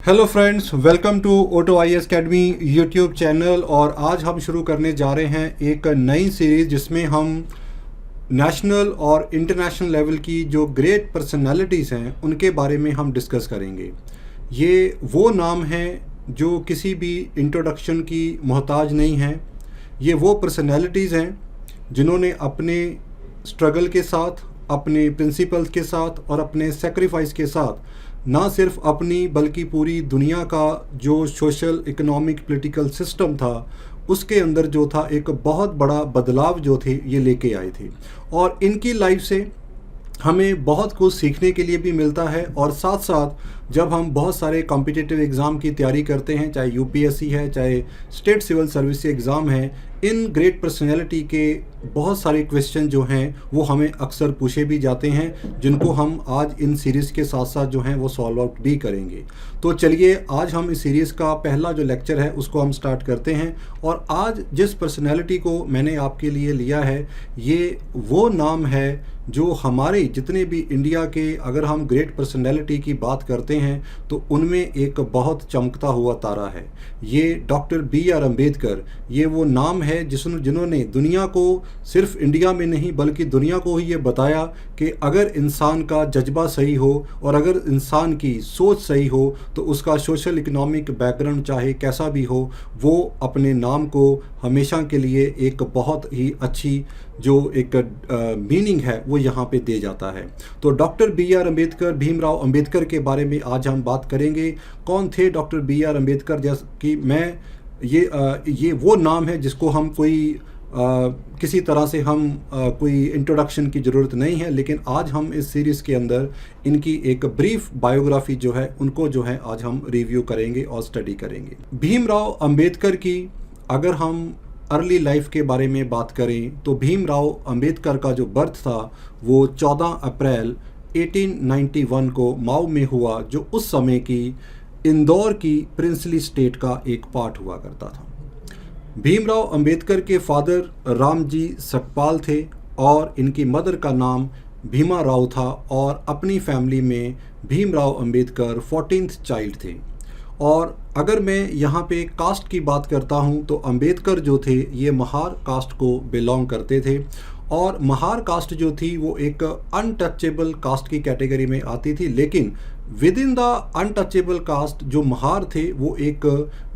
Hello friends, welcome to auto IAS academy YouTube channel. और आज हम शुरू करने जा रहे हैं एक नई सीरीज़ जिसमें हम नेशनल और इंटरनेशनल लेवल की जो ग्रेट पर्सनालिटीज़ हैं उनके बारे में हम डिस्कस करेंगे। ये वो नाम हैं जो किसी भी इंट्रोडक्शन की मोहताज नहीं हैं। ये वो पर्सनालिटीज़ हैं जिन्होंने अपने स्ट्रगल के साथ, अपने प्रिंसिपल्स के साथ और अपने सेक्रीफाइस के साथ ना सिर्फ अपनी बल्कि पूरी दुनिया का जो सोशल, इकोनॉमिक, पॉलिटिकल सिस्टम था उसके अंदर जो था एक बहुत बड़ा बदलाव जो थे ये लेके आए थे। और इनकी लाइफ से हमें बहुत कुछ सीखने के लिए भी मिलता है। और साथ साथ जब हम बहुत सारे कॉम्पिटिटिव एग्ज़ाम की तैयारी करते हैं, चाहे यूपीएससी है, चाहे स्टेट सिविल सर्विस एग्ज़ाम है, इन ग्रेट पर्सनैलिटी के बहुत सारे क्वेश्चन जो हैं वो हमें अक्सर पूछे भी जाते हैं, जिनको हम आज इन सीरीज़ के साथ साथ जो हैं वो सॉल्व आउट भी करेंगे। तो चलिए आज हम इस सीरीज़ का पहला जो लेक्चर है उसको हम स्टार्ट करते हैं। और आज जिस पर्सनैलिटी को मैंने आपके लिए लिया है ये वो नाम है जो हमारे जितने भी इंडिया के, अगर हम ग्रेट पर्सनैलिटी की बात करते हैं तो उनमें एक बहुत चमकता हुआ तारा है। ये डॉक्टर बी.आर. अम्बेडकर, ये वो नाम है जिन्होंने दुनिया को, सिर्फ इंडिया में नहीं बल्कि दुनिया को ही ये बताया कि अगर इंसान का जज्बा सही हो और अगर इंसान की सोच सही हो तो उसका सोशल इकोनॉमिक बैकग्राउंड चाहे कैसा भी हो, वो अपने नाम को हमेशा के लिए एक बहुत ही अच्छी जो एक मीनिंग है वो यहाँ पे दे जाता है। तो डॉक्टर बी.आर. अम्बेडकर, भीमराव अम्बेडकर के बारे में आज हम बात करेंगे। कौन थे डॉक्टर बी.आर. अम्बेडकर? जैसे कि ये वो नाम है जिसको हम किसी तरह से हम कोई इंट्रोडक्शन की ज़रूरत नहीं है, लेकिन आज हम इस सीरीज़ के अंदर इनकी एक ब्रीफ बायोग्राफी जो है उनको जो है आज हम रिव्यू करेंगे और स्टडी करेंगे। भीमराव अम्बेडकर की अगर हम अर्ली लाइफ के बारे में बात करें तो भीमराव अम्बेडकर का जो बर्थ था वो 14 अप्रैल 1891 को माऊ में हुआ, जो उस समय की इंदौर की प्रिंसली स्टेट का एक पार्ट हुआ करता था। भीमराव अम्बेडकर के फादर रामजी सकपाल थे और इनकी मदर का नाम भीमा राव था। और अपनी फैमिली में भीमराव अम्बेडकर 14th चाइल्ड थे। और अगर मैं यहाँ पे कास्ट की बात करता हूँ तो अम्बेडकर जो थे ये महार कास्ट को बिलोंग करते थे। और महार कास्ट जो थी वो एक अनटचेबल कास्ट की कैटेगरी में आती थी, लेकिन within the untouchable caste जो महार थे वो एक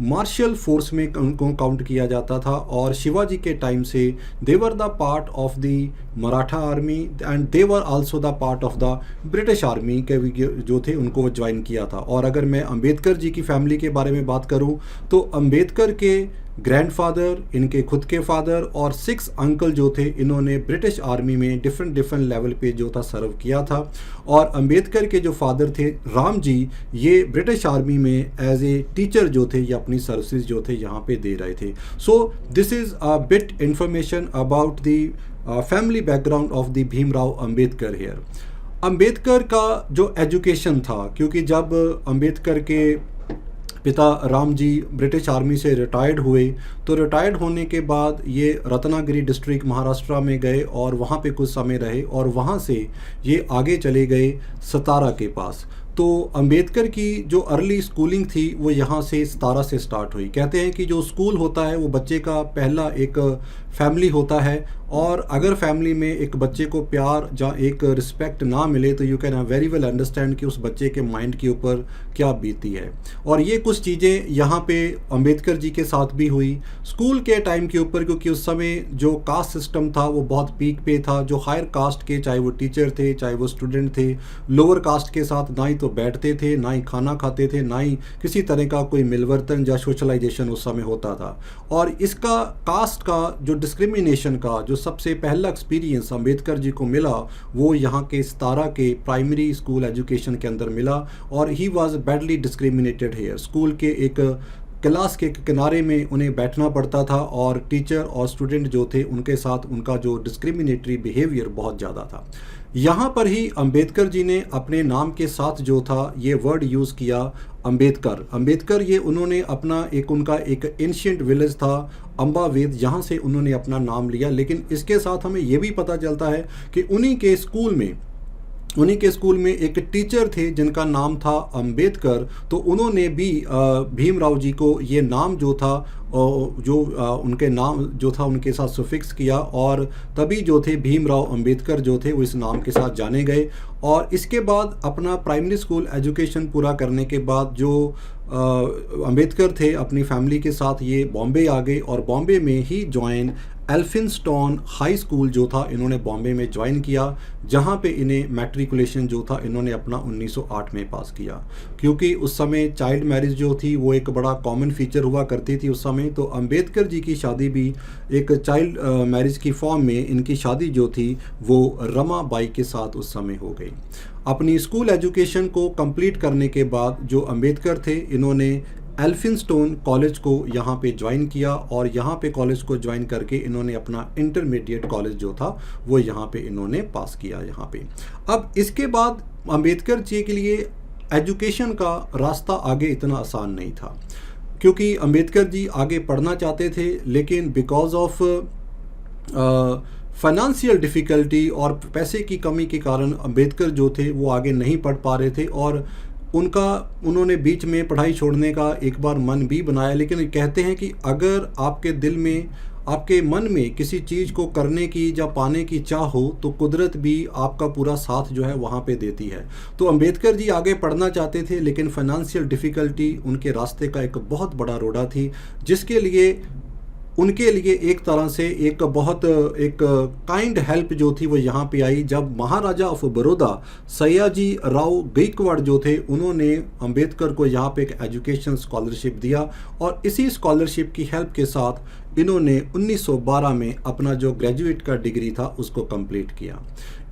मार्शल फोर्स में उनको काउंट किया जाता था। और शिवाजी के टाइम से they were the part of the Maratha army and they were also the part of the British army के जो थे उनको ज्वाइन किया था। और अगर मैं अम्बेडकर जी की फैमिली के बारे में बात करूं तो अम्बेडकर के ग्रैंडफादर, इनके खुद के फादर और 6 अंकल जो थे इन्होंने ब्रिटिश आर्मी में डिफरेंट लेवल पे जो था सर्व किया था। और अम्बेडकर के जो फादर थे राम जी, ये ब्रिटिश आर्मी में एज ए टीचर जो थे ये अपनी सर्विसेज जो थे यहाँ पे दे रहे थे। So this is a bit information about the family background of the Bhimrao Ambedkar here. Ambedkar का जो एजुकेशन था, क्योंकि जब अम्बेडकर के पिता राम जी ब्रिटिश आर्मी से रिटायर्ड हुए तो रिटायर्ड होने के बाद ये रत्नागिरी डिस्ट्रिक्ट महाराष्ट्र में गए और वहाँ पे कुछ समय रहे और वहाँ से ये आगे चले गए सतारा के पास। तो अम्बेडकर की जो अर्ली स्कूलिंग थी वो यहाँ से सतारा से स्टार्ट हुई। कहते हैं कि जो स्कूल होता है वो बच्चे का पहला एक फैमिली होता है, और अगर फैमिली में एक बच्चे को प्यार या एक रिस्पेक्ट ना मिले तो you can very well understand कि उस बच्चे के माइंड के ऊपर क्या बीती है। और ये कुछ चीज़ें यहाँ पे अम्बेडकर जी के साथ भी हुई स्कूल के टाइम के ऊपर, क्योंकि उस समय जो कास्ट सिस्टम था वो बहुत पीक पे था। जो हायर कास्ट के, चाहे वो टीचर थे चाहे वो स्टूडेंट थे, लोअर कास्ट के साथ ना ही तो बैठते थे, ना ही खाना खाते थे, ना ही किसी तरह का कोई मिलवर्तन या सोशलाइजेशन उस समय होता था। और इसका कास्ट का जो डिस्क्रिमिनेशन का जो सबसे पहला एक्सपीरियंस अम्बेडकर जी को मिला वो यहाँ के सतारा के प्राइमरी स्कूल एजुकेशन के अंदर मिला। और he was badly discriminated here. School के एक क्लास के किनारे में उन्हें बैठना पड़ता था और टीचर और स्टूडेंट जो थे उनके साथ उनका जो डिस्क्रिमिनेटरी बिहेवियर बहुत ज़्यादा था। यहाँ पर ही अम्बेडकर जी ने अपने नाम के साथ जो था ये वर्ड यूज़ किया अम्बेडकर। अम्बेडकर ये उन्होंने अपना उनका एक एंशिएंट विलेज था अम्बावेद, यहाँ से उन्होंने अपना नाम लिया। लेकिन इसके साथ हमें ये भी पता चलता है कि उन्हीं के स्कूल में उन्हीं के स्कूल में एक टीचर थे जिनका नाम था अंबेडकर, तो उन्होंने भी भीमराव जी को ये नाम जो था उनके नाम जो था उनके साथ सुफिक्स किया, और तभी जो थे भीमराव अंबेडकर जो थे वो इस नाम के साथ जाने गए। और इसके बाद अपना प्राइमरी स्कूल एजुकेशन पूरा करने के बाद जो अंबेडकर थे अपनी फैमिली के साथ ये बॉम्बे आ गए, और बॉम्बे में ही ज्वाइन एल्फिंस्टन हाई स्कूल जो था इन्होंने बॉम्बे में ज्वाइन किया, जहां पे इन्हें मैट्रिकुलेशन जो था इन्होंने अपना 1908 में पास किया। क्योंकि उस समय चाइल्ड मैरिज जो थी वो एक बड़ा कॉमन फीचर हुआ करती थी उस समय, तो अंबेडकर जी की शादी भी एक चाइल्ड मैरिज की फॉर्म में इनकी शादी जो थी वो रमाबाई के साथ उस समय हो गई। अपनी स्कूल एजुकेशन को कंप्लीट करने के बाद जो अंबेडकर थे इन्होंने एल्फिंस्टन कॉलेज को यहाँ पे ज्वाइन किया, और यहाँ पे कॉलेज को ज्वाइन करके इन्होंने अपना इंटरमीडिएट कॉलेज जो था वो यहाँ पे इन्होंने पास किया यहाँ पे। अब इसके बाद अंबेडकर जी के लिए एजुकेशन का रास्ता आगे इतना आसान नहीं था, क्योंकि अंबेडकर जी आगे पढ़ना चाहते थे, लेकिन बिकॉज ऑफ फाइनेंशियल डिफ़िकल्टी और पैसे की कमी के कारण अंबेडकर जो थे वो आगे नहीं पढ़ पा रहे थे, और उन्होंने बीच में पढ़ाई छोड़ने का एक बार मन भी बनाया। लेकिन कहते हैं कि अगर आपके दिल में, आपके मन में किसी चीज़ को करने की या पाने की चाह हो तो कुदरत भी आपका पूरा साथ जो है वहाँ पे देती है। तो अंबेडकर जी आगे पढ़ना चाहते थे, लेकिन फाइनेंशियल डिफ़िकल्टी उनके रास्ते का एक बहुत बड़ा रोड़ा थी, जिसके लिए उनके लिए एक तरह से एक काइंड हेल्प जो थी वो यहाँ पे आई, जब महाराजा ऑफ बड़ौदा सयाजी राव गायकवाड़ जो थे उन्होंने अंबेडकर को यहाँ पे एक एजुकेशन स्कॉलरशिप दिया, और इसी स्कॉलरशिप की हेल्प के साथ इन्होंने 1912 में अपना जो ग्रेजुएट का डिग्री था उसको कंप्लीट किया।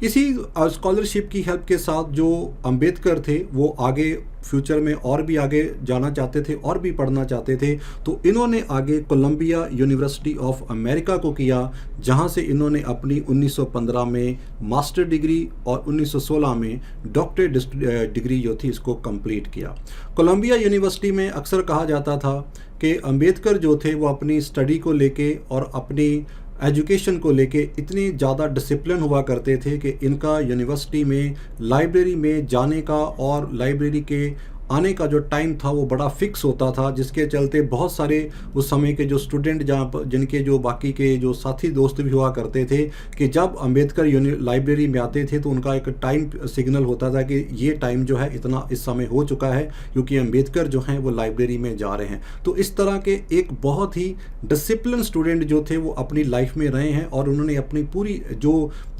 इसी स्कॉलरशिप की हेल्प के साथ जो अंबेडकर थे वो आगे फ्यूचर में और भी आगे जाना चाहते थे और भी पढ़ना चाहते थे, तो इन्होंने आगे कोलंबिया यूनिवर्सिटी ऑफ अमेरिका को किया, जहां से इन्होंने अपनी 1915 में मास्टर डिग्री और 1916 में डॉक्टरेट डिग्री जो थी इसको कंप्लीट किया। कोलंबिया यूनिवर्सिटी में अक्सर कहा जाता था कि अंबेडकर जो थे वो अपनी स्टडी को लेके और अपनी एजुकेशन को लेके इतने ज़्यादा डिसिप्लिन हुआ करते थे कि इनका यूनिवर्सिटी में लाइब्रेरी में जाने का और लाइब्रेरी के आने का जो टाइम था वो बड़ा फिक्स होता था, जिसके चलते बहुत सारे उस समय के जो स्टूडेंट जिनके जो बाकी के जो साथी दोस्त भी हुआ करते थे कि जब अंबेडकर लाइब्रेरी में आते थे तो उनका एक टाइम सिग्नल होता था कि ये टाइम जो है इतना इस समय हो चुका है, क्योंकि अंबेडकर जो हैं वो लाइब्रेरी में जा रहे हैं। तो इस तरह के एक बहुत ही डिसिप्लिन स्टूडेंट जो थे वो अपनी लाइफ में रहे हैं, और उन्होंने अपनी पूरी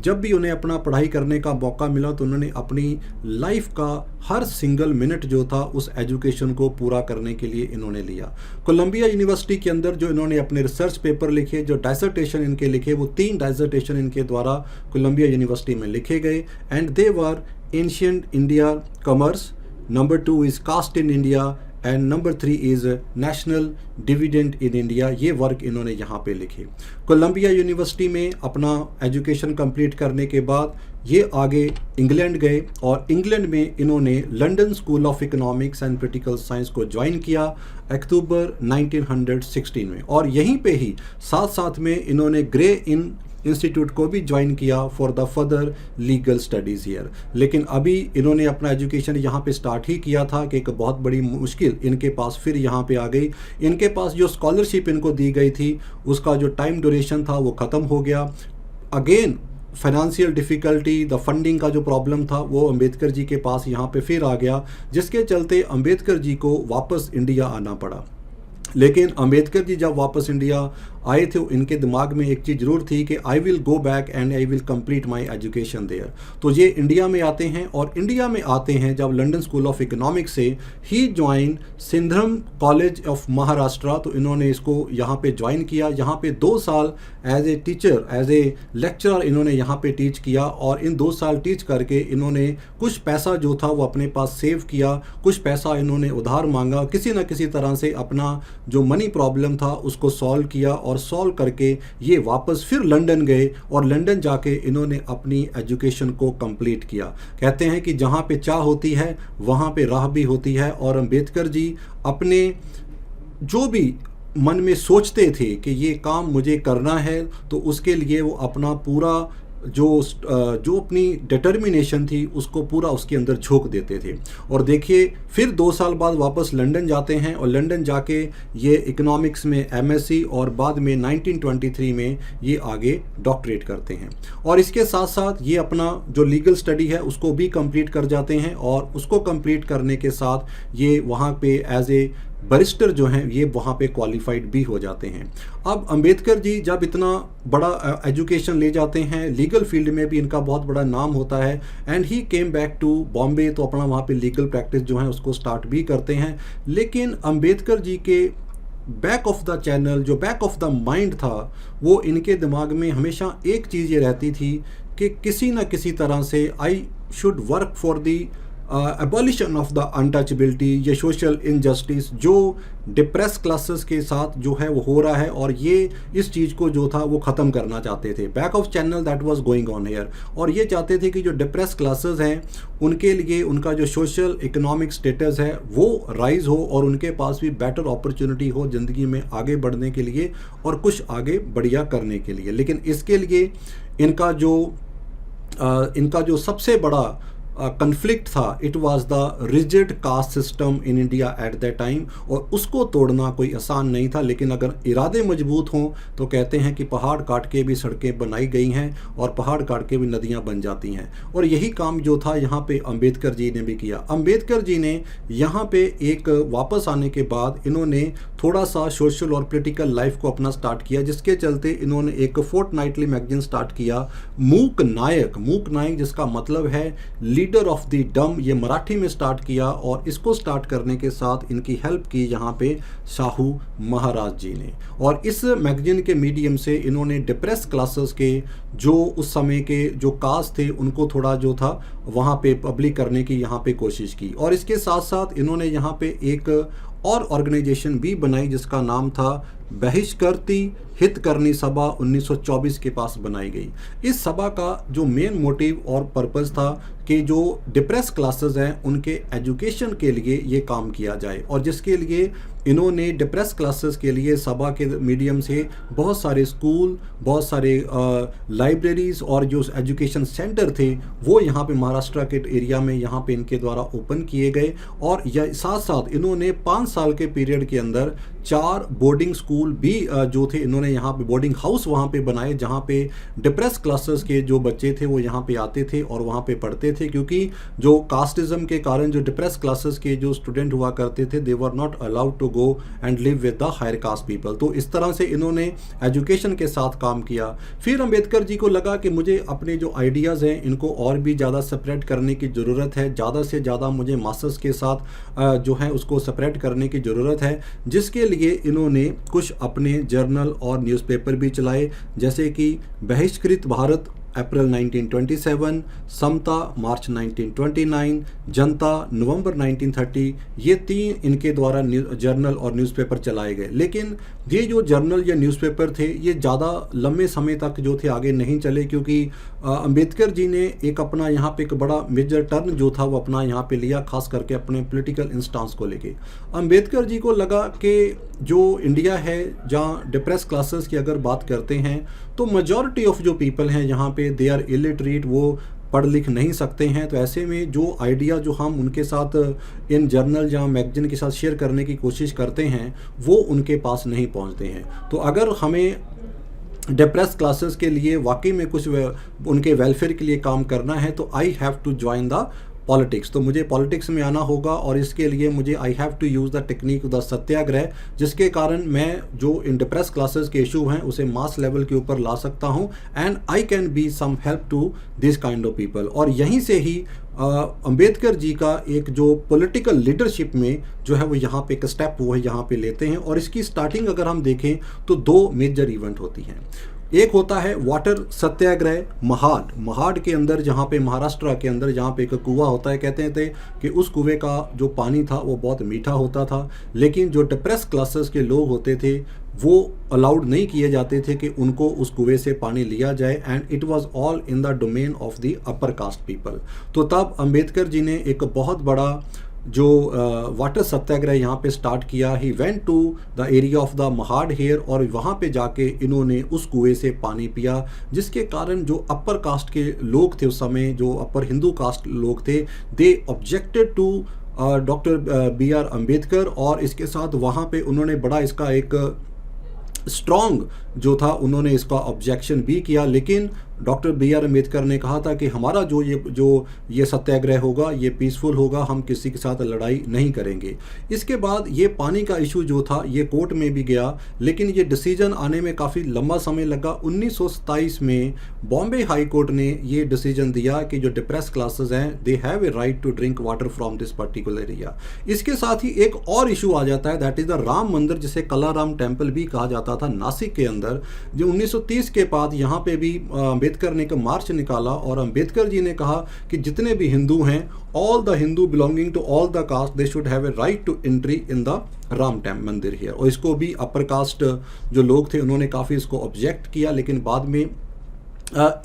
जब भी उन्हें अपना पढ़ाई करने का मौका मिला तो उन्होंने अपनी लाइफ का हर सिंगल मिनट जो था उस एजुकेशन को पूरा करने के लिए इन्होंने लिया। कोलंबिया यूनिवर्सिटी के अंदर जो इन्होंने अपने रिसर्च पेपर लिखे, जो डाइसर्टेशन इनके लिखे, वो 3 डाइसर्टेशन इनके द्वारा कोलंबिया यूनिवर्सिटी में लिखे गए, and they were ancient India commerce, number 2 is caste in India, and number 3 is national dividend in India. ये वर्क इन्होंने यहाँ पे लिखे। कोलंबिया यूनिवर्सिटी में अपना एजुकेशन कंप्लीट करने के बाद ये आगे इंग्लैंड गए, और इंग्लैंड में इन्होंने London school of economics and political science को ज्वाइन किया अक्टूबर 1916 में, और यहीं पे ही साथ साथ में इन्होंने ग्रे इन इंस्टीट्यूट को भी ज्वाइन किया for the further legal studies here. लेकिन अभी इन्होंने अपना एजुकेशन यहाँ पे स्टार्ट ही किया था कि एक बहुत बड़ी मुश्किल इनके पास फिर यहाँ पे आ गई। इनके पास जो स्कॉलरशिप इनको दी गई थी उसका जो टाइम ड्यूरेशन था वो ख़त्म हो गया। Again financial difficulty, the funding का जो प्रॉब्लम था वो अंबेडकर जी के पास यहाँ पे फिर आ गया, जिसके चलते अंबेडकर जी को वापस इंडिया आना पड़ा। लेकिन अंबेडकर जी जब वापस इंडिया आए थे इनके दिमाग में एक चीज़ जरूर थी कि I will go back and I will complete my education there. तो ये इंडिया में आते हैं, और इंडिया में आते हैं जब लंदन स्कूल ऑफ इकोनॉमिक्स से ही ज्वाइन सिंधरम कॉलेज ऑफ महाराष्ट्र। तो इन्होंने इसको यहाँ पे ज्वाइन किया, यहाँ पे 2 साल as a teacher, as a lecturer इन्होंने यहाँ पे टीच किया, और इन 2 साल टीच करके इन्होंने कुछ पैसा जो था वो अपने पास सेव किया, कुछ पैसा इन्होंने उधार मांगा, किसी न किसी तरह से अपना जो मनी प्रॉब्लम था उसको सॉल्व किया, और सॉल्व करके ये वापस फिर लंदन गए, और लंदन जाके इन्होंने अपनी एजुकेशन को कंप्लीट किया। कहते हैं कि जहाँ पे चाह होती है वहाँ पे राह भी होती है, और अंबेडकर जी अपने जो भी मन में सोचते थे कि ये काम मुझे करना है तो उसके लिए वो अपना पूरा जो अपनी डिटर्मिनेशन थी उसको पूरा उसके अंदर झोंक देते थे। और देखिए फिर 2 साल बाद वापस लंदन जाते हैं और लंदन जाके ये इकोनॉमिक्स में एमएससी और बाद में 1923 में ये आगे डॉक्टरेट करते हैं। और इसके साथ साथ ये अपना जो लीगल स्टडी है उसको भी कंप्लीट कर जाते हैं और उसको कंप्लीट करने के साथ ये वहाँ पे एज ए बैरिस्टर जो हैं ये वहाँ पे क्वालिफाइड भी हो जाते हैं। अब अंबेडकर जी जब इतना बड़ा एजुकेशन ले जाते हैं, लीगल फील्ड में भी इनका बहुत बड़ा नाम होता है, and he came back to Bombay, तो अपना वहाँ पे लीगल प्रैक्टिस जो है उसको स्टार्ट भी करते हैं। लेकिन अंबेडकर जी के बैक ऑफ द चैनल, जो बैक ऑफ द माइंड था, वो इनके दिमाग में हमेशा एक चीज़ ये रहती थी कि किसी न किसी तरह से I should work for the abolition of the untouchability, ये सोशल इनजस्टिस जो डिप्रेस क्लासेस के साथ जो है वो हो रहा है, और ये इस चीज़ को जो था वो ख़त्म करना चाहते थे। Back of channel that was going on here, और ये चाहते थे कि जो डिप्रेस क्लासेस हैं उनके लिए उनका जो सोशल इकोनॉमिक स्टेटस है वो राइज हो और उनके पास भी बेटर अपॉर्चुनिटी हो ज़िंदगी में आगे बढ़ने के लिए और कुछ आगे बढ़िया करने के लिए। लेकिन इसके लिए इनका जो सबसे बड़ा कन्फ्लिक्ट था, it was the rigid caste system in India at that time, और उसको तोड़ना कोई आसान नहीं था। लेकिन अगर इरादे मजबूत हों तो कहते हैं कि पहाड़ काट के भी सड़कें बनाई गई हैं और पहाड़ काट के भी नदियां बन जाती हैं। और यही काम जो था यहाँ पे अंबेडकर जी ने भी किया। अंबेडकर जी ने यहाँ पे एक वापस आने के बाद इन्होंने थोड़ा सा सोशल और पॉलिटिकल लाइफ को अपना स्टार्ट किया, जिसके चलते इन्होंने एक फोर्टनाइटली मैगजीन स्टार्ट किया, मूक नायक जिसका मतलब है लीडर ऑफ द डम, ये मराठी में स्टार्ट किया। और इसको स्टार्ट करने के साथ इनकी हेल्प की यहाँ पे शाहू महाराज जी ने। और इस मैगजीन के मीडियम से इन्होंने डिप्रेस क्लासेस के जो उस समय के जो कास्ट थे उनको थोड़ा जो था वहाँ पे पब्लिक करने की यहाँ पे कोशिश की। और इसके साथ साथ इन्होंने यहाँ पे एक और ऑर्गेनाइजेशन भी बनाई जिसका नाम था बहिष्कृति हितकर्णी सभा, 1924 के पास बनाई गई। इस सभा का जो मेन मोटिव और पर्पस था कि जो डिप्रेस क्लासेस हैं उनके एजुकेशन के लिए ये काम किया जाए, और जिसके लिए इन्होंने डिप्रेस क्लासेस के लिए सभा के मीडियम से बहुत सारे स्कूल, बहुत सारे लाइब्रेरीज और जो एजुकेशन सेंटर थे वो यहाँ पे महाराष्ट्र के एरिया में यहाँ पे इनके द्वारा ओपन किए गए। और यह साथ साथ इन्होंने 5 साल के पीरियड के अंदर 4 बोर्डिंग स्कूल भी जो थे इन्होंने यहाँ पे बोर्डिंग हाउस वहाँ पे बनाए, जहाँ पे डिप्रेस क्लासेस के जो बच्चे थे वो यहाँ पे आते थे और वहाँ पे पढ़ते थे। क्योंकि जो कास्टिज्म के कारण जो डिप्रेस क्लासेस के जो स्टूडेंट हुआ करते थे they were not allowed to go and live with the higher caste people. तो इस तरह से इन्होंने एजुकेशन के साथ काम किया। फिर अंबेडकर जी को लगा कि मुझे अपने जो आइडियाज़ हैं इनको और भी ज़्यादा सेपरेट करने की ज़रूरत है, ज़्यादा से ज़्यादा मुझे मासस के साथ जो है उसको सेपरेट करने की ज़रूरत है, जिसके लिए इन्होंने कुछ अपने जर्नल और न्यूज़पेपर भी चलाए, जैसे कि बहिष्कृत भारत अप्रैल 1927, समता मार्च 1929, जनता नवंबर 1930, ये 3 इनके द्वारा जर्नल और न्यूज़पेपर चलाए गए। लेकिन ये जो जर्नल या न्यूज़पेपर थे ये ज़्यादा लंबे समय तक जो थे आगे नहीं चले, क्योंकि अंबेडकर जी ने एक अपना यहाँ पे एक बड़ा मेजर टर्न जो था वो अपना यहाँ पे लिया, खास करके अपने पॉलिटिकल इंस्टांस को लेके। अंबेडकर जी को लगा कि जो इंडिया है जहाँ डिप्रेस क्लासेस की अगर बात करते हैं तो मेजॉरिटी ऑफ जो पीपल हैं यहाँ पे दे आर इलिटरेट, वो पढ़ लिख नहीं सकते हैं। तो ऐसे में जो आइडिया जो हम उनके साथ इन जर्नल या मैगजीन के साथ शेयर करने की कोशिश करते हैं वो उनके पास नहीं पहुंचते हैं। तो अगर हमें डिप्रेस क्लासेस के लिए वाकई में कुछ उनके वेलफेयर के लिए काम करना है तो I have to join the politics, तो मुझे पॉलिटिक्स में आना होगा। और इसके लिए मुझे I have to use the technique the satyagraha, जिसके कारण मैं जो इन डिप्रेस क्लासेस के इशू हैं उसे मास लेवल के ऊपर ला सकता हूं, and I can be some help to this kind of people. और यहीं से ही अंबेडकर जी का एक जो पॉलिटिकल लीडरशिप में जो है वो यहाँ पे एक स्टेप वो है यहाँ पे लेते हैं। और इसकी स्टार्टिंग अगर हम देखें तो 2 मेजर इवेंट होती हैं। एक होता है वाटर सत्याग्रह महाड के अंदर, जहाँ पे महाराष्ट्र के अंदर जहाँ पे एक कुआं होता है। कहते थे कि उस कुएं का जो पानी था वो बहुत मीठा होता था, लेकिन जो डिप्रेस क्लासेस के लोग होते थे वो अलाउड नहीं किए जाते थे कि उनको उस कुएं से पानी लिया जाए, and it was all in the domain of the upper caste people. तो तब अंबेडकर जी ने एक बहुत बड़ा जो वाटर सत्याग्रह यहाँ पे स्टार्ट किया, he went to the area of the Mahad here, और वहाँ पे जाके इन्होंने उस कुएं से पानी पिया, जिसके कारण जो अपर कास्ट के लोग थे उस समय, जो अपर हिंदू कास्ट लोग थे, they objected to doctor B R Ambedkar, और इसके साथ वहाँ पे उन्होंने बड़ा इसका एक स्ट्रॉन्ग जो था उन्होंने इसका ऑब्जेक्शन भी किया। लेकिन डॉक्टर बी आर अम्बेडकर ने कहा था कि हमारा जो ये सत्याग्रह होगा ये पीसफुल होगा, हम किसी के साथ लड़ाई नहीं करेंगे। इसके बाद ये पानी का इशू जो था ये कोर्ट में भी गया, लेकिन ये डिसीजन आने में काफ़ी लंबा समय लगा। 1927 में बॉम्बे हाई कोर्ट ने ये डिसीजन दिया कि जो डिप्रेस क्लासेस हैं they have a right to drink water from this particular area. इसके साथ ही एक और इशू आ जाता है, दैट इज़ द राम मंदिर, जिसे कलाराम टेम्पल भी कहा जाता था नासिक के अंदर। जो 1930 के बाद यहाँ पे भी अम्बेडकर ने एक मार्च निकाला, और अम्बेडकर जी ने कहा कि जितने भी हिंदू हैं, all the Hindu belonging to all the caste, they should have a right to entry in the Ram temple mandir here. और इसको भी अपर कास्ट जो लोग थे उन्होंने काफ़ी इसको ऑब्जेक्ट किया, लेकिन बाद में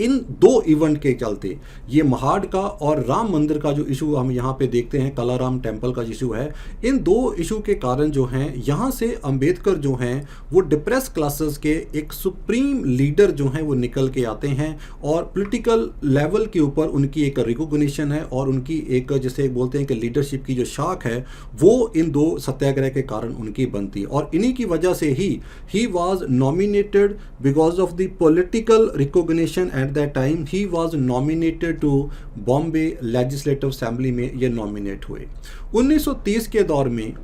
इन दो इवेंट के चलते, ये महाड का और राम मंदिर का जो इशू हम यहाँ पे देखते हैं, कलाराम टेम्पल का इशू है, इन दो इशू के कारण जो हैं यहाँ से अम्बेडकर जो हैं वो डिप्रेस क्लासेस के एक सुप्रीम लीडर जो हैं वो निकल के आते हैं, और पॉलिटिकल लेवल के ऊपर उनकी एक रिकॉग्निशन है, और उनकी एक जैसे बोलते हैं कि लीडरशिप की जो शाख है वो इन दो सत्याग्रह के कारण उनकी बनती है। और इन्हीं की वजह से he was nominated because of the political recognition. At that time he was nominated to Bombay legislative assembly में ये नॉमिनेट हुए। 1930 के दौर में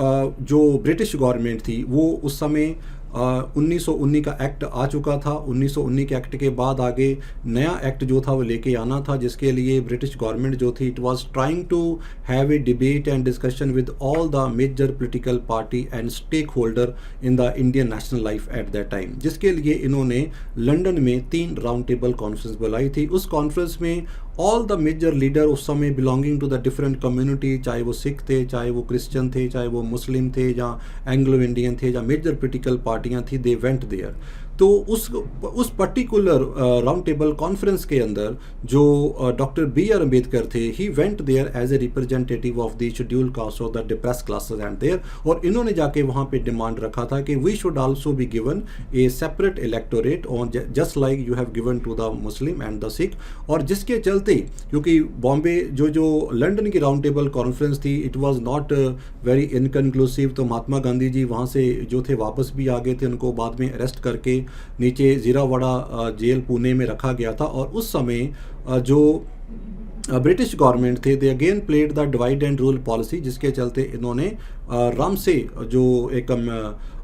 जो ब्रिटिश गवर्नमेंट थी वो उस समय 1919 का एक्ट आ चुका था। 1919 के एक्ट के बाद आगे नया एक्ट जो था वो लेके आना था, जिसके लिए ब्रिटिश गवर्नमेंट जो थी it was trying to have a debate and discussion with all the major political party and stakeholder in the Indian national life at that time, जिसके लिए इन्होंने लंदन में 3 राउंड टेबल कॉन्फ्रेंस बुलाई थी। उस conference में all the major leader उस समय belonging to the different community, चाहे वो सिख थे, चाहे वो क्रिश्चियन थे, चाहे वो मुस्लिम थे, या एंग्लो इंडियन थे, या मेजर पॉलिटिकल पार्टियां थी, दे वेंट देयर। तो उस पर्टिकुलर राउंड टेबल कॉन्फ्रेंस के अंदर जो डॉक्टर बी आर अम्बेडकर थे, he went there as a representative of the scheduled caste of the depressed classes and there, और इन्होंने जाके वहाँ पे डिमांड रखा था कि we should also be given a separate electorate on just like you have given to the Muslim and the Sikh. और जिसके चलते, क्योंकि बॉम्बे जो लंदन की राउंड टेबल कॉन्फ्रेंस थी it was not very inconclusive, तो महात्मा गांधी जी वहाँ से जो थे वापस भी आ गए थे, उनको बाद में अरेस्ट करके नीचे जीरावाड़ा जेल पुणे में रखा गया था। और उस समय जो ब्रिटिश गवर्नमेंट थे they again played the divide and rule policy, जिसके चलते इन्होंने रामसे जो एक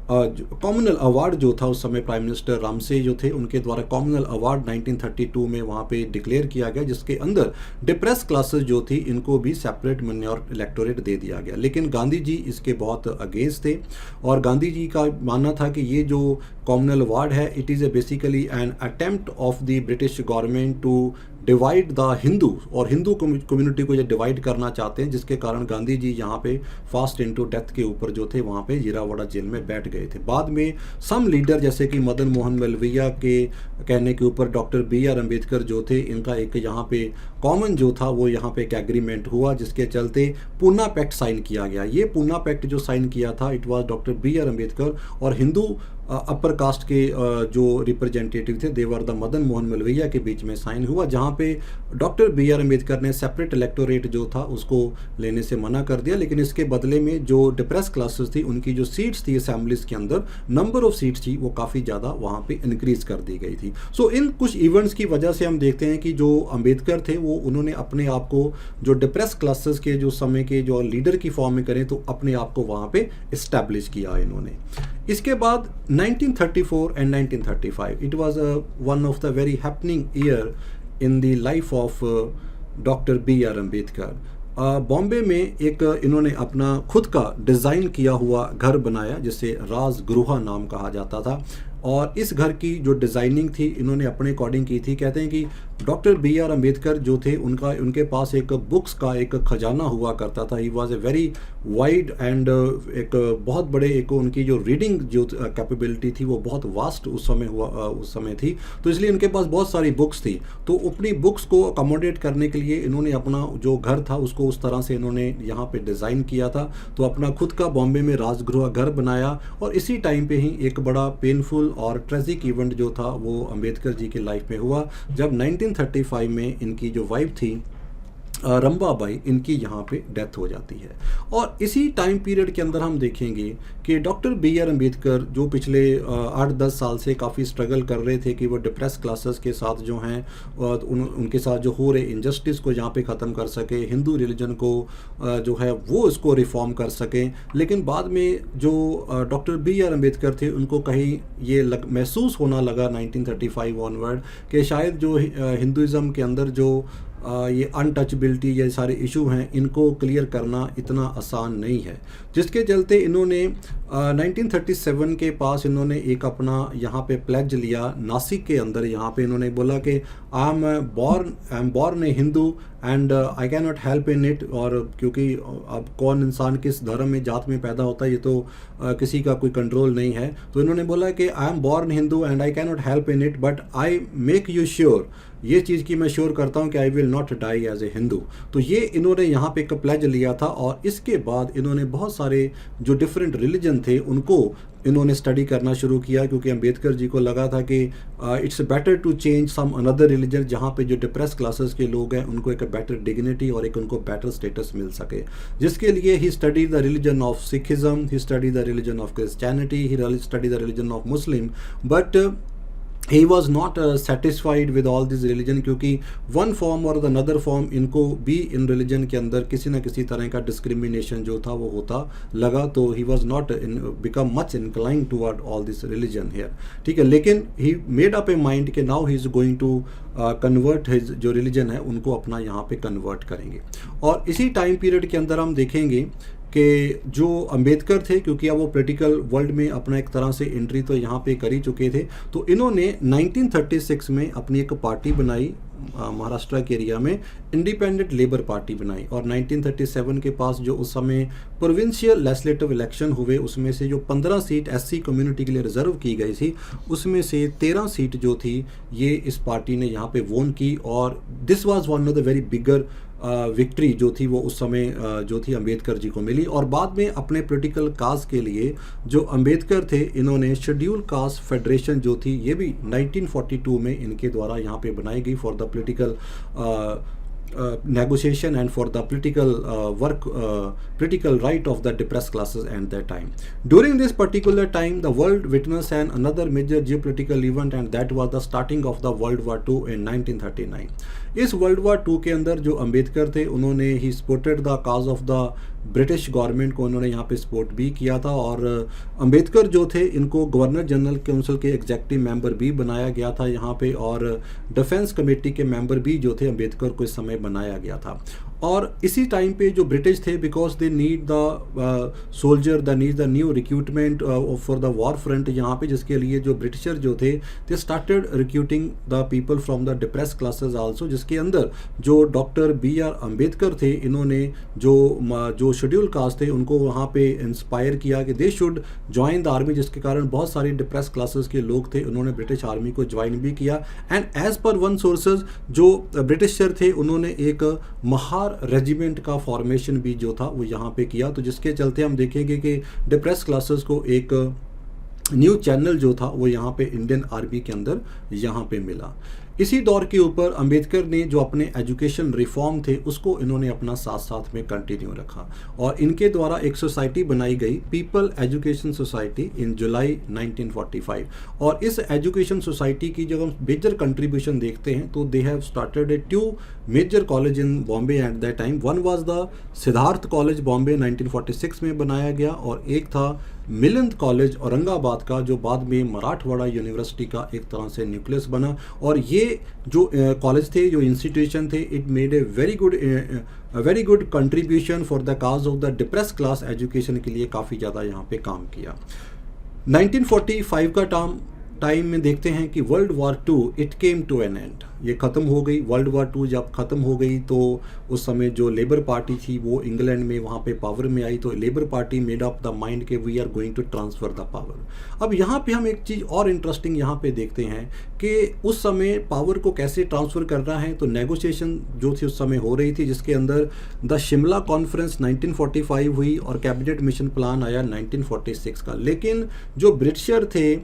कॉमनल अवार्ड जो था उस समय प्राइम मिनिस्टर रामसे जो थे उनके द्वारा कॉमनल अवार्ड 1932 में वहाँ पे डिक्लेयर किया गया, जिसके अंदर डिप्रेस क्लासेस जो थी इनको भी सेपरेट मिन्योर इलेक्टोरेट दे दिया गया। लेकिन गांधी जी इसके बहुत अगेंस्ट थे, और गांधी जी का मानना था कि ये जो कॉमनल अवार्ड है it is a basically an attempt of the British government to divide the Hindu, और हिंदू कम्युनिटी को ये डिवाइड करना चाहते हैं, जिसके कारण गांधी जी यहाँ पे फास्ट इनटू डेथ के ऊपर जो थे वहाँ पे जीरावाड़ा जेल में बैठ गए थे। बाद में सम लीडर जैसे कि मदन मोहन मालवीय के कहने के ऊपर डॉक्टर बी आर अम्बेडकर जो थे इनका एक यहाँ पे कॉमन जो था वो यहाँ पे एक एग्रीमेंट हुआ, जिसके चलते पूना पैक्ट साइन किया गया। ये पूना पैक्ट जो साइन किया था it was doctor B R Ambedkar और हिंदू अपर कास्ट के जो रिप्रेजेंटेटिव थे देवर द मदन मोहन मालवीय के बीच में साइन हुआ, जहाँ पे डॉक्टर बी आर अम्बेडकर ने सेपरेट इलेक्टोरेट जो था उसको लेने से मना कर दिया। लेकिन इसके बदले में जो डिप्रेस क्लासेस थी उनकी जो सीट्स थी असेंबलीज के अंदर, नंबर ऑफ सीट्स थी वो काफ़ी ज़्यादा वहाँ पे इंक्रीज कर दी गई थी। सो इन कुछ इवेंट्स की वजह से हम देखते हैं कि जो अम्बेडकर थे वो उन्होंने अपने आप को जो डिप्रेस क्लासेस के जो समय के जो लीडर की फॉर्म में करें तो अपने आप को वहाँ पे इस्टेब्लिश किया इन्होंने। इसके बाद 1934 and 1935 it was one of the very happening year in the life of doctor B R Ambedkar. Bombay में एक इन्होंने अपना खुद का डिज़ाइन किया हुआ घर बनाया जिसे राजगृह नाम कहा जाता था, और इस घर की जो डिज़ाइनिंग थी इन्होंने अपने अकॉर्डिंग की थी। कहते हैं कि डॉक्टर बी आर अम्बेडकर जो थे उनके पास एक बुक्स का एक खजाना हुआ करता था। ही was a very wide and एक बहुत बड़े एक उनकी जो रीडिंग जो कैपेबिलिटी थी वो बहुत वास्ट उस समय थी। तो इसलिए उनके पास बहुत सारी बुक्स थी। तो अपनी बुक्स को अकोमोडेट करने के लिए इन्होंने अपना जो घर था उसको उस तरह से इन्होंने यहाँ पे डिज़ाइन किया था। तो अपना खुद का बॉम्बे में राजगृह घर बनाया। और इसी टाइम पे ही एक बड़ा पेनफुल और ट्रेजिक इवेंट जो था वो अम्बेडकर जी की लाइफ में हुआ, जब 1935 में इनकी जो वाइफ थी रंभाबाई, इनकी यहाँ पे डेथ हो जाती है। और इसी टाइम पीरियड के अंदर हम देखेंगे कि डॉक्टर बी आर अम्बेडकर जो पिछले 8-10 साल से काफ़ी स्ट्रगल कर रहे थे कि वो डिप्रेस क्लासेस के साथ जो हैं उनके साथ जो हो रहे इनजस्टिस को यहाँ पे ख़त्म कर सके, हिंदू रिलीजन को जो है वो इसको रिफॉर्म कर सकें। लेकिन बाद में जो डॉक्टर बी आर अम्बेडकर थे उनको कहीं ये महसूस होना लगा 1935 ऑनवर्ड कि शायद जो हिंदुज़म के अंदर जो ये अनटचबिलिटी, ये सारे इशू हैं, इनको क्लियर करना इतना आसान नहीं है। जिसके चलते इन्होंने 1937 के पास इन्होंने एक अपना यहाँ पे प्लेज लिया नासिक के अंदर। यहाँ पे इन्होंने बोला कि I am born a Hindu and I can not help in it. और क्योंकि अब कौन इंसान किस धर्म में जात में पैदा होता है ये तो किसी का कोई कंट्रोल नहीं है। तो इन्होंने बोला कि I am born Hindu and I can not help in it but I make you sure, ये चीज़ की मैं श्योर करता हूँ कि I will not die as a Hindu. तो ये इन्होंने यहाँ पे एक प्लेज लिया था। और इसके बाद इन्होंने बहुत सारे जो डिफरेंट रिलीजन थे उनको इन्होंने स्टडी करना शुरू किया, क्योंकि अम्बेडकर जी को लगा था कि it's better to change some another religion, जहाँ पे जो डिप्रेस क्लासेस के लोग हैं उनको एक बेटर डिग्निटी और एक उनको बेटर स्टेटस मिल सके। जिसके लिए he study the religion of Sikhism, he study the religion of Christianity, he study the religion of Muslim, but he was not satisfied with all this religion, क्योंकि one form or the another form इनको भी इन religion के अंदर किसी न किसी तरह का discrimination जो था वो होता लगा। तो he was not become much inclined toward all this religion here, ठीक है। लेकिन he made up a mind कि now he is going to convert his जो religion है उनको अपना यहाँ पे convert करेंगे। और इसी टाइम पीरियड के अंदर हम देखेंगे कि जो अम्बेडकर थे, क्योंकि अब वो पॉलिटिकल वर्ल्ड में अपना एक तरह से एंट्री तो यहाँ पे कर ही चुके थे, तो इन्होंने 1936 में अपनी एक पार्टी बनाई महाराष्ट्र के एरिया में, इंडिपेंडेंट लेबर पार्टी बनाई। और 1937 के पास जो उस समय प्रोविंशियल लेजिस्लेटिव इलेक्शन हुए उसमें से जो 15 सीट एससी कम्युनिटी के लिए रिजर्व की गई थी उसमें से 13 सीट जो थी ये इस पार्टी ने यहाँ पे वोन की। और this was one of the very bigger victory जो थी वो उस समय जो थी अम्बेडकर जी को मिली। और बाद में अपने पॉलिटिकल काज के लिए जो अम्बेडकर थे इन्होंने शेड्यूल कास्ट फेडरेशन जो थी ये भी 1942 में इनके द्वारा यहाँ पे बनाई गई for the political negotiation and for the political political right of the depressed classes at that time. During this particular time, the world witnessed another major geopolitical event, and that was the starting of the World War II in 1939. इस world war 2 के अंदर जो अम्बेडकर थे उन्होंने he supported the cause of the British government को उन्होंने यहाँ पे सपोर्ट भी किया था। और अम्बेडकर जो थे इनको गवर्नर जनरल काउंसिल के एग्जीक्यूटिव मेंबर भी बनाया गया था यहाँ पे, और डिफेंस कमेटी के मेंबर भी जो थे अम्बेडकर को इस समय बनाया गया था। और इसी टाइम पे जो ब्रिटिश थे, because they need the soldier, the need the new recruitment for the war front, यहाँ पे जिसके लिए जो ब्रिटिशर जो थे they started recruiting the people from the depress classes also, जिसके अंदर जो डॉक्टर बी आर अम्बेडकर थे इन्होंने जो शेड्यूल कास्ट थे उनको वहाँ पे इंस्पायर किया कि they should join the army, जिसके कारण बहुत सारे डिप्रेस क्लासेस के लोग थे उन्होंने ब्रिटिश आर्मी को ज्वाइन भी किया। And as per one sources जो ब्रिटिशर थे उन्होंने एक महार रेजिमेंट का फॉर्मेशन भी जो था वो यहाँ पे किया। तो जिसके चलते हम देखेंगे कि डिप्रेस क्लासेस को एक न्यू चैनल जो था वो यहाँ पे इंडियन आर्मी के अंदर यहाँ पे मिला। इसी दौर के ऊपर अम्बेडकर ने जो अपने एजुकेशन रिफॉर्म थे उसको इन्होंने अपना साथ साथ में कंटिन्यू रखा, और इनके द्वारा एक सोसाइटी बनाई गई पीपल एजुकेशन सोसाइटी इन जुलाई 1945। और इस एजुकेशन सोसाइटी की जब हम मेजर कंट्रीब्यूशन देखते हैं तो they have started a 2 major college in Bombay at that time. One was the Siddharth college Bombay 1946 में बनाया गया, और एक था मिलिंद कॉलेज औरंगाबाद का जो बाद में मराठवाड़ा यूनिवर्सिटी का एक तरह से न्यूक्लियस बना। और ये जो कॉलेज थे, जो इंस्टीट्यूशन थे, it made a very good contribution for the cause of the depress class education के लिए काफ़ी ज़्यादा यहाँ पे काम किया। 1945 का टाइम में देखते हैं कि world war two it came to an end, ये ख़त्म हो गई। वर्ल्ड वॉर टू जब ख़त्म हो गई तो उस समय जो लेबर पार्टी थी वो इंग्लैंड में वहाँ पे पावर में आई, तो Labour Party made up the mind के we are going to transfer the power. अब यहाँ पे हम एक चीज़ और इंटरेस्टिंग यहाँ पे देखते हैं कि उस समय पावर को कैसे ट्रांसफ़र करना है। तो नेगोशिएशन जो थी उस समय हो रही थी, जिसके अंदर द शिमला कॉन्फ्रेंस 1945 हुई और कैबिनेट मिशन प्लान आया 1946 का। लेकिन जो ब्रिटिशर थे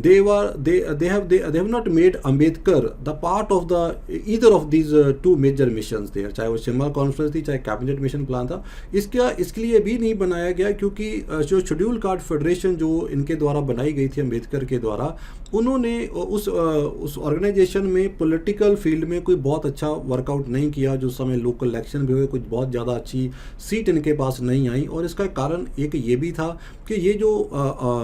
they have not made Ambedkar the part of the either of these two major missions there, चाहे वो शिमला कॉन्फ्रेंस थी चाहे कैबिनेट मिशन प्लान था। इसके लिए भी नहीं बनाया गया क्योंकि जो शेड्यूल कार्ड फेडरेशन जो इनके द्वारा बनाई गई थी अम्बेडकर के द्वारा, उन्होंने उस ऑर्गेनाइजेशन में पॉलिटिकल फील्ड में कोई बहुत अच्छा वर्कआउट नहीं किया। जो समय लोकल इलेक्शन भी हुए कुछ बहुत ज़्यादा अच्छी सीट इनके पास नहीं आई, और इसका कारण एक ये भी था कि ये जो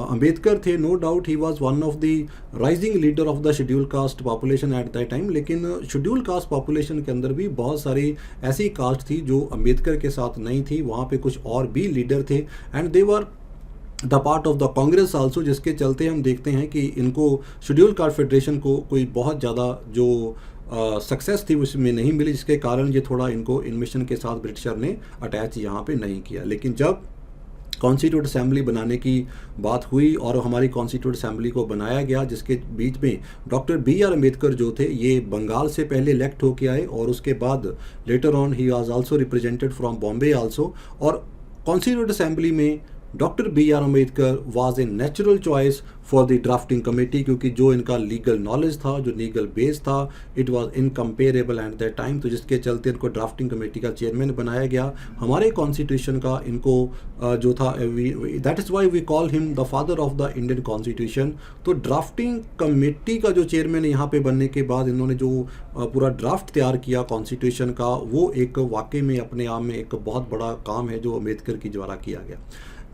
अम्बेडकर थे, no doubt he was one of the rising leader of the schedule caste population at that time, लेकिन शेड्यूल कास्ट पॉपुलेशन के अंदर भी बहुत सारी ऐसी कास्ट थी जो अम्बेडकर के साथ नहीं थी। वहाँ पे कुछ और भी लीडर थे and they were the part of the Congress also, जिसके चलते हम देखते हैं कि इनको शेड्यूल कार्ड फेडरेशन को कोई बहुत ज़्यादा जो सक्सेस थी उसमें नहीं मिली, जिसके कारण ये थोड़ा इनको इन मिशन के साथ ब्रिटिशर ने अटैच यहाँ पे नहीं किया। लेकिन जब कॉन्स्टिट्यूट असेंबली बनाने की बात हुई और हमारी कॉन्स्टिट्यूट असेंबली को बनाया गया, जिसके बीच में डॉक्टर बी आर अम्बेडकर जो थे ये बंगाल से पहले इलेक्ट होके आए और उसके बाद later on he was also represented from Bombay also. और कॉन्स्टिट्यूट असेंबली में doctor B R Ambedkar was a natural choice for the drafting committee, क्योंकि जो इनका लीगल नॉलेज था, जो लीगल बेस था, it was incomparable at that time. तो जिसके चलते इनको ड्राफ्टिंग कमेटी का चेयरमैन बनाया गया। हमारे कॉन्स्टिट्यूशन का इनको जो था, that is why we call him the father of the Indian constitution. तो ड्राफ्टिंग कमेटी का जो चेयरमैन यहाँ पे बनने के बाद इन्होंने जो पूरा ड्राफ्ट तैयार किया कॉन्स्टिट्यूशन का, वो एक वाकई में अपने आप में एक बहुत बड़ा काम है जो अम्बेडकर के द्वारा किया गया।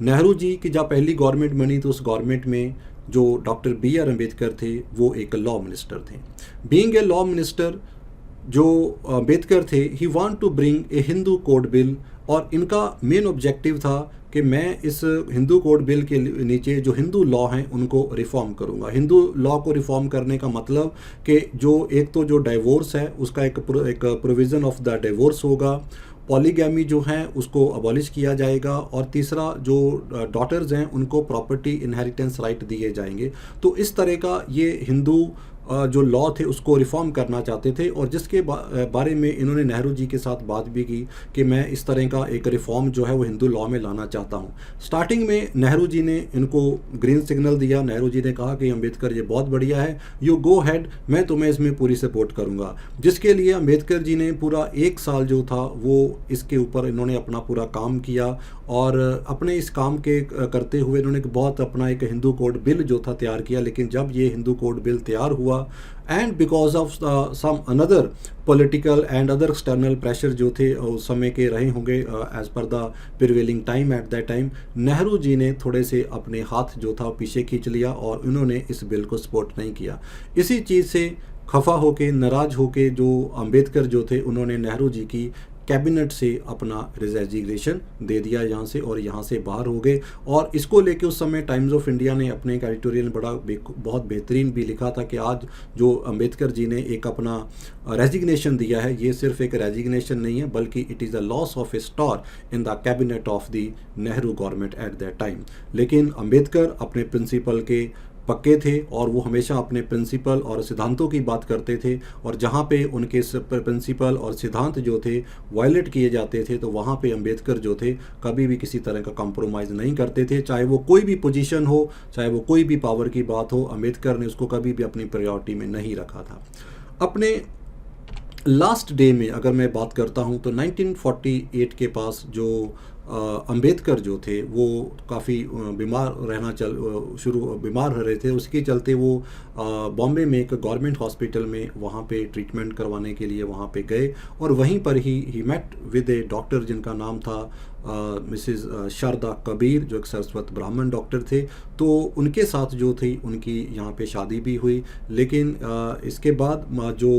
नेहरू जी की जब पहली गवर्नमेंट बनी तो उस गवर्नमेंट में जो डॉक्टर बी आर अम्बेडकर थे वो एक लॉ मिनिस्टर थे। बीइंग ए लॉ मिनिस्टर जो अम्बेडकर थे, he want to bring a Hindu code bill, और इनका मेन ऑब्जेक्टिव था कि मैं इस हिंदू कोड बिल के नीचे जो हिंदू लॉ हैं उनको रिफॉर्म करूंगा। हिंदू लॉ को रिफॉर्म करने का मतलब कि जो एक तो जो डाइवोर्स है उसका एक प्रोविज़न ऑफ द डाइवोर्स होगा, पॉलीगैमी जो है उसको अबॉलिश किया जाएगा, और तीसरा जो डॉटर्स हैं उनको प्रॉपर्टी इनहेरिटेंस राइट दिए जाएंगे। तो इस तरह का ये हिंदू जो लॉ थे उसको रिफॉर्म करना चाहते थे, और जिसके बारे में इन्होंने नेहरू जी के साथ बात भी की कि मैं इस तरह का एक रिफॉर्म जो है वो हिंदू लॉ में लाना चाहता हूँ। स्टार्टिंग में नेहरू जी ने इनको ग्रीन सिग्नल दिया। नेहरू जी ने कहा कि अम्बेडकर ये बहुत बढ़िया है, यू गो हेड, मैं तुम्हें इसमें पूरी सपोर्ट करूँगा। जिसके लिए अम्बेडकर जी ने पूरा 1 साल जो था वो इसके ऊपर इन्होंने अपना पूरा काम किया, और अपने इस काम के करते हुए इन्होंने बहुत अपना एक हिंदू कोड बिल जो था तैयार किया। लेकिन जब ये हिंदू कोड बिल तैयार हुआ and because of some another political and other external pressure जो थे उस समय के रहे होंगे as per the prevailing time at that time, Nehru ji ने थोड़े से अपने हाथ जो था पीछे खींच लिया और उन्होंने इस बिल को सपोर्ट नहीं किया। इसी चीज़ से खफा होके, नाराज होके जो अम्बेडकर जो थे उन्होंने नेहरू जी की कैबिनेट से अपना रेजिग्नेशन दे दिया यहाँ से, और यहाँ से बाहर हो गए। और इसको लेके उस समय टाइम्स ऑफ इंडिया ने अपने एक एडिटोरियल बहुत बेहतरीन भी लिखा था कि आज जो अम्बेडकर जी ने एक अपना रेजिग्नेशन दिया है, ये सिर्फ एक रेजिग्नेशन नहीं है बल्कि it is a loss of A star in the cabinet of the Nehru government at that time. लेकिन अम्बेडकर अपने प्रिंसिपल के पक्के थे और वो हमेशा अपने प्रिंसिपल और सिद्धांतों की बात करते थे, और जहाँ पे उनके प्रिंसिपल और सिद्धांत जो थे वायलेट किए जाते थे तो वहाँ पे अम्बेडकर जो थे कभी भी किसी तरह का कॉम्प्रोमाइज़ नहीं करते थे। चाहे वो कोई भी पोजीशन हो, चाहे वो कोई भी पावर की बात हो, अम्बेडकर ने उसको कभी भी अपनी प्रायोरिटी में नहीं रखा था। अपने लास्ट डे में अगर मैं बात करता हूँ तो 1948 के पास जो अम्बेडकर जो थे वो काफ़ी बीमार बीमार हो रहे थे। उसके चलते वो बॉम्बे में एक गवर्नमेंट हॉस्पिटल में वहाँ पे ट्रीटमेंट करवाने के लिए वहाँ पे गए, और वहीं पर he met with a doctor जिनका नाम था मिसेस शारदा कबीर, जो एक सरस्वत ब्राह्मण डॉक्टर थे। तो उनके साथ जो थी उनकी यहाँ पे शादी भी हुई। लेकिन इसके बाद जो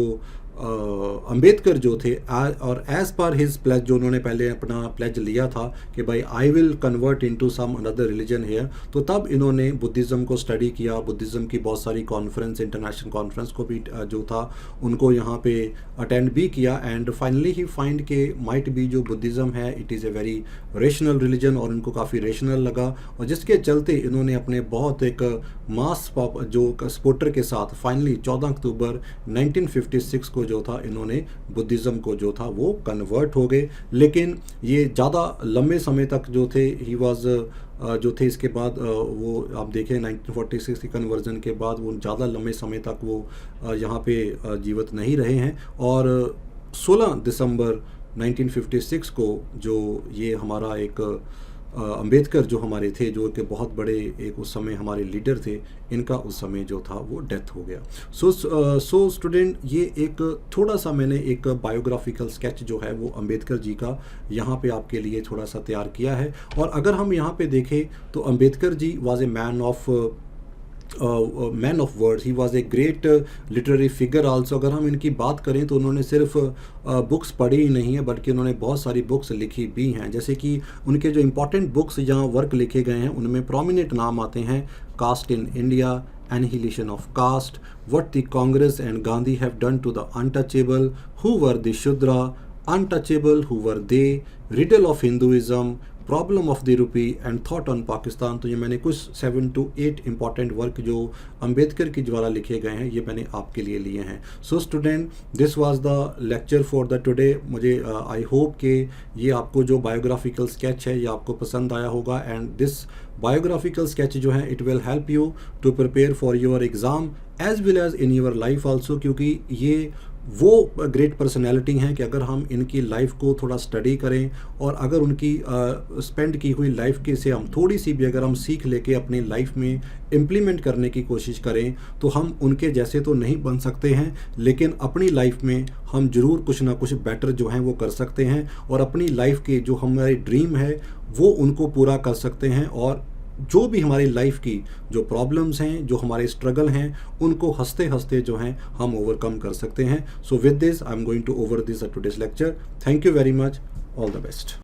अंबेडकर जो थे और एज पर हिज प्लेज, जो उन्होंने पहले अपना प्लेज लिया था कि भाई I will convert into some another religion here, तो तब इन्होंने बुद्धिज़्म को स्टडी किया, बुद्धिज़्म की बहुत सारी कॉन्फ्रेंस, इंटरनेशनल कॉन्फ्रेंस को भी जो था उनको यहाँ पे अटेंड भी किया, एंड फाइनली ही फाइंड के माइट भी जो बुद्धिज़्म है it is a very rational religion, और उनको काफ़ी रेशनल लगा, और जिसके चलते इन्होंने अपने बहुत एक मास जो सपोर्टर के साथ फाइनली 14 अक्टूबर 1956 को जो था इन्होंने बुद्धिज़्म को जो था वो कन्वर्ट हो गए। लेकिन ये ज़्यादा लंबे समय तक जो थे ही वाज जो थे, इसके बाद वो आप देखें 1946 की कन्वर्जन के बाद वो ज़्यादा लंबे समय तक वो यहाँ पे जीवित नहीं रहे हैं, और 16 दिसंबर 1956 को जो ये हमारा एक अंबेडकर जो हमारे थे, जो कि बहुत बड़े एक उस समय हमारे लीडर थे, इनका उस समय जो था वो डेथ हो गया। सो स्टूडेंट, ये एक थोड़ा सा मैंने एक बायोग्राफिकल स्केच जो है वो अंबेडकर जी का यहाँ पे आपके लिए थोड़ा सा तैयार किया है। और अगर हम यहाँ पे देखें तो Ambedkar ji was a man of words, he was a great literary figure also. अगर हम इनकी बात करें तो उन्होंने सिर्फ बुक्स पढ़ी ही नहीं है, बल्कि उन्होंने बहुत सारी बुक्स लिखी भी हैं। जैसे कि उनके जो इम्पोर्टेंट बुक्स जहाँ वर्क लिखे गए हैं उनमें प्रोमिनेंट नाम आते हैं caste in India, annihilation of caste, what the Congress and Gandhi have done to the untouchable, who were the Shudra, untouchable who were they, riddle of Hinduism, problem of the rupee and thought on Pakistan. तो ये मैंने कुछ 7 to 8 important work जो अंबेडकर के द्वारा लिखे गए हैं ये मैंने आपके लिए लिए हैं। So student, this was the lecture for the today. मुझे आई होप कि ये आपको जो बायोग्राफिकल स्केच है ये आपको पसंद आया होगा, एंड दिस बायोग्राफिकल स्केच जो है it will help you to prepare for your exam as well as in your life also, क्योंकि ये वो ग्रेट पर्सनैलिटी हैं कि अगर हम इनकी लाइफ को थोड़ा स्टडी करें और अगर उनकी स्पेंड की हुई लाइफ के से हम थोड़ी सी भी अगर हम सीख लेके अपनी लाइफ में इम्प्लीमेंट करने की कोशिश करें तो हम उनके जैसे तो नहीं बन सकते हैं, लेकिन अपनी लाइफ में हम ज़रूर कुछ ना कुछ बेटर जो हैं वो कर सकते हैं, और अपनी लाइफ के जो हमारे ड्रीम है वो उनको पूरा कर सकते हैं, और जो भी हमारी लाइफ की जो प्रॉब्लम्स हैं, जो हमारे स्ट्रगल हैं, उनको हंसते हंसते जो हैं हम ओवरकम कर सकते हैं। So with this I am going to over this today's lecture. Thank you very much, all the best.